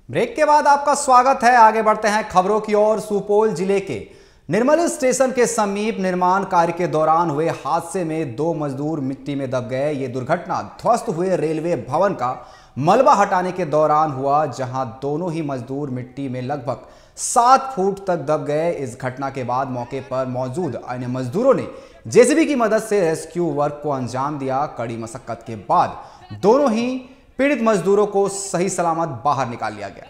Break के बाद आपका स्वागत है। आगे बढ़ते हैं खबरों की ओर। सुपौल जिले के निर्मली स्टेशन के समीप निर्माण कार्य के दौरान हुए हादसे में 2 मजदूर मिट्टी में दब गए। ये दुर्घटना ध्वस्त हुए रेलवे भवन का मलबा हटाने के दौरान हुआ, जहां दोनों ही मजदूर मिट्टी में लगभग 7 फुट तक दब गए। इस घटना के बाद मौके पर मौजूद अन्य मजदूरों ने जेसीबी की मदद से रेस्क्यू वर्क को अंजाम दिया। कड़ी मशक्कत के बाद दोनों ही पीड़ित मजदूरों को सही सलामत बाहर निकाल लिया गया।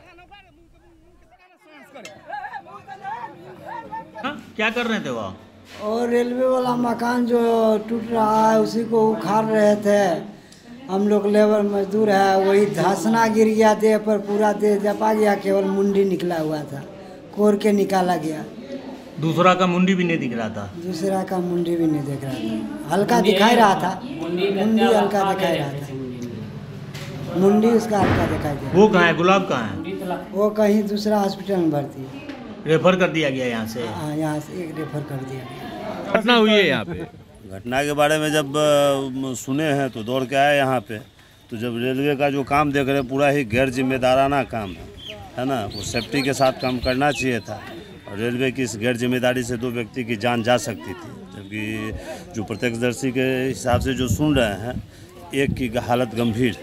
क्या कर रहे थे वहाँ? और रेलवे वाला मकान जो टूट रहा है उसी को उखाड़ रहे थे। हम लोग लेबर मजदूर है, वही धंसना गिर गया, देह पर पूरा देह जपा गया, केवल मुंडी निकला हुआ था, कोर के निकाला गया। दूसरा का मुंडी भी नहीं दिख रहा था? दूसरा का मुंडी भी नहीं दिख रहा था, हल्का दिखाई रहा था, मुंडी हल्का दिखाई रहा था, मुंडी उसका हल्का दिखाई दे। वो कहाँ है? गुलाब कहाँ है? वो कहीं दूसरा हॉस्पिटल में भर्ती है। रेफर कर दिया गया यहाँ से? हाँ, यहाँ से एक रेफर कर दिया गया। घटना हुई है यहाँ पे? घटना के बारे में जब सुने हैं तो दौड़ के आए यहाँ पे। तो जब रेलवे का जो काम देख रहे हैं पूरा ही गैर जिम्मेदाराना काम है ना। वो सेफ्टी के साथ काम करना चाहिए था, और रेलवे की इस गैर जिम्मेदारी से 2 व्यक्ति की जान जा सकती थी। जबकि जो प्रत्यक्षदर्शी के हिसाब से जो सुन रहे हैं, एक की हालत गंभीर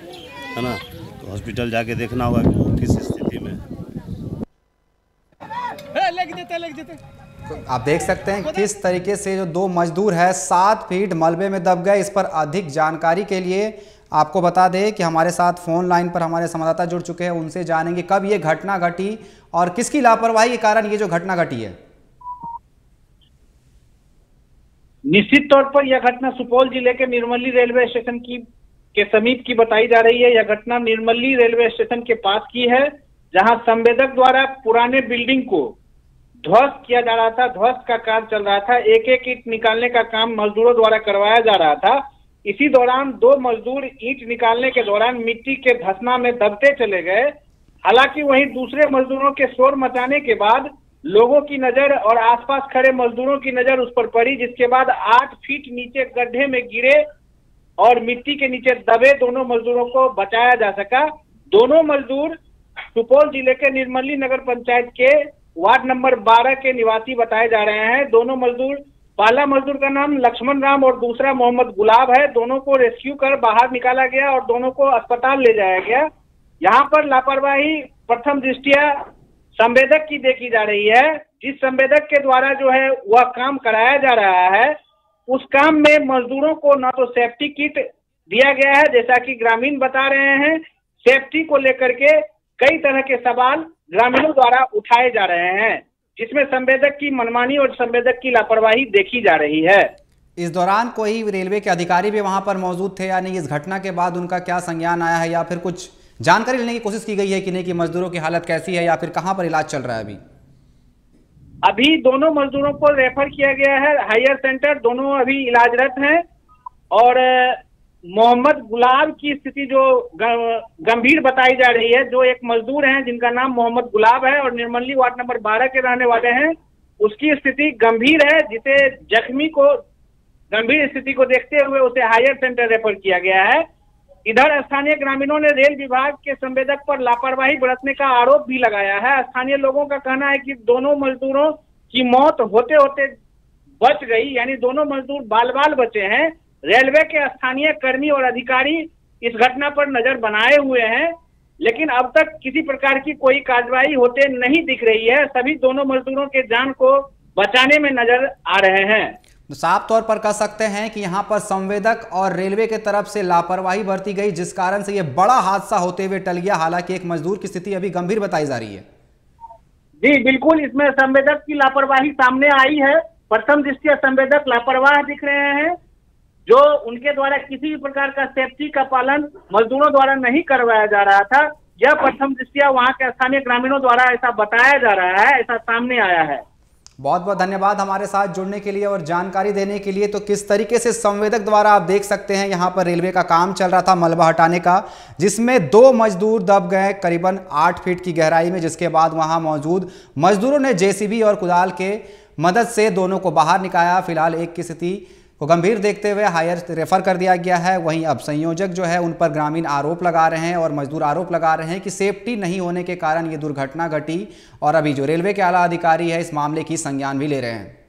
है ना, तो हॉस्पिटल जाके देखना होगा कि वो किस स्थिति में है। तो आप देख सकते हैं किस तरीके से जो 2 मजदूर है 7 फीट मलबे में दब गए। इस पर अधिक जानकारी के लिए आपको बता दें कि हमारे साथ फोन लाइन पर हमारे संवाददाता जुड़ चुके हैं, उनसे जानेंगे कब ये घटना घटी और किसकी लापरवाही के कारण ये जो घटना घटी है। निश्चित तौर पर यह घटना सुपौल जिले के निर्मली रेलवे स्टेशन के समीप की बताई जा रही है। यह घटना निर्मली रेलवे स्टेशन के पास की है, जहां संवेदक द्वारा पुराने बिल्डिंग को ध्वस्त किया जा रहा था। ध्वस्त का कार्य चल रहा था, एक एक ईंट निकालने का काम मजदूरों द्वारा करवाया जा रहा था। इसी दौरान 2 मजदूर ईंट निकालने के दौरान मिट्टी के धंसना में दबते चले गए। हालांकि वहीं दूसरे मजदूरों के शोर मचाने के बाद लोगों की नजर और आसपास खड़े मजदूरों की नजर उस पर पड़ी, जिसके बाद 8 फीट नीचे गड्ढे में गिरे और मिट्टी के नीचे दबे दोनों मजदूरों को बचाया जा सका। दोनों मजदूर सुपौल जिले के निर्मली नगर पंचायत के वार्ड नंबर 12 के निवासी बताए जा रहे हैं। दोनों मजदूर, पहला मजदूर का नाम लक्ष्मण राम और दूसरा मोहम्मद गुलाब है। दोनों को रेस्क्यू कर बाहर निकाला गया और दोनों को अस्पताल ले जाया गया। यहाँ पर लापरवाही प्रथम दृष्टया संवेदक की देखी जा रही है। जिस संवेदक के द्वारा जो है वह काम कराया जा रहा है, उस काम में मजदूरों को न तो सेफ्टी किट दिया गया है, जैसा कि ग्रामीण बता रहे हैं। सेफ्टी को लेकर के कई तरह के सवाल ग्रामीणों द्वारा उठाए जा रहे हैं, जिसमें संवेदक की मनमानी और संवेदक की लापरवाही देखी जा रही है। इस दौरान कोई रेलवे के अधिकारी भी वहां पर मौजूद थे या नहीं? इस घटना के बाद उनका क्या संज्ञान आया है, या फिर कुछ जानकारी लेने की कोशिश की गई है कि नहीं, कि मजदूरों की हालत कैसी है या फिर कहां पर इलाज चल रहा है? अभी दोनों मजदूरों को रेफर किया गया है हायर सेंटर। दोनों अभी इलाजरत हैं और मोहम्मद गुलाब की स्थिति जो गंभीर बताई जा रही है, जो एक मजदूर हैं जिनका नाम मोहम्मद गुलाब है और निर्मली वार्ड नंबर 12 के रहने वाले हैं, उसकी स्थिति गंभीर है, जिसे जख्मी को गंभीर स्थिति को देखते हुए उसे हायर सेंटर रेफर किया गया है। इधर स्थानीय ग्रामीणों ने रेल विभाग के संवेदक पर लापरवाही बरतने का आरोप भी लगाया है। स्थानीय लोगों का कहना है कि दोनों मजदूरों की मौत होते होते बच गई, यानी दोनों मजदूर बाल बाल बचे हैं। रेलवे के स्थानीय कर्मी और अधिकारी इस घटना पर नजर बनाए हुए हैं, लेकिन अब तक किसी प्रकार की कोई कार्रवाई होते नहीं दिख रही है। सभी दोनों मजदूरों के जान को बचाने में नजर आ रहे हैं। तो साफ तौर पर कह सकते हैं कि यहां पर संवेदक और रेलवे के तरफ से लापरवाही बरती गई, जिस कारण से यह बड़ा हादसा होते हुए टल गया। हालांकि एक मजदूर की स्थिति अभी गंभीर बताई जा रही है। जी बिल्कुल, इसमें संवेदक की लापरवाही सामने आई है। प्रथम दृष्टया संवेदक लापरवाह दिख रहे हैं, जो उनके द्वारा किसी भी प्रकार का सेफ्टी का पालन मजदूरों द्वारा नहीं करवाया जा रहा था। यह प्रथम दृष्टया वहां के स्थानीय ग्रामीणों द्वारा ऐसा बताया जा रहा है, ऐसा सामने आया है। बहुत बहुत धन्यवाद हमारे साथ जुड़ने के लिए और जानकारी देने के लिए। तो किस तरीके से संवेदक द्वारा आप देख सकते हैं, यहाँ पर रेलवे का काम चल रहा था मलबा हटाने का, जिसमें 2 मजदूर दब गए करीबन 8 फीट की गहराई में, जिसके बाद वहां मौजूद मजदूरों ने जेसीबी और कुदाल के मदद से दोनों को बाहर निकाला। फिलहाल एक की स्थिति को गंभीर देखते हुए हायर रेफर कर दिया गया है। वहीं अब संयोजक जो है उन पर ग्रामीण आरोप लगा रहे हैं और मजदूर आरोप लगा रहे हैं कि सेफ्टी नहीं होने के कारण ये दुर्घटना घटी और अभी जो रेलवे के आला अधिकारी है इस मामले की संज्ञान भी ले रहे हैं।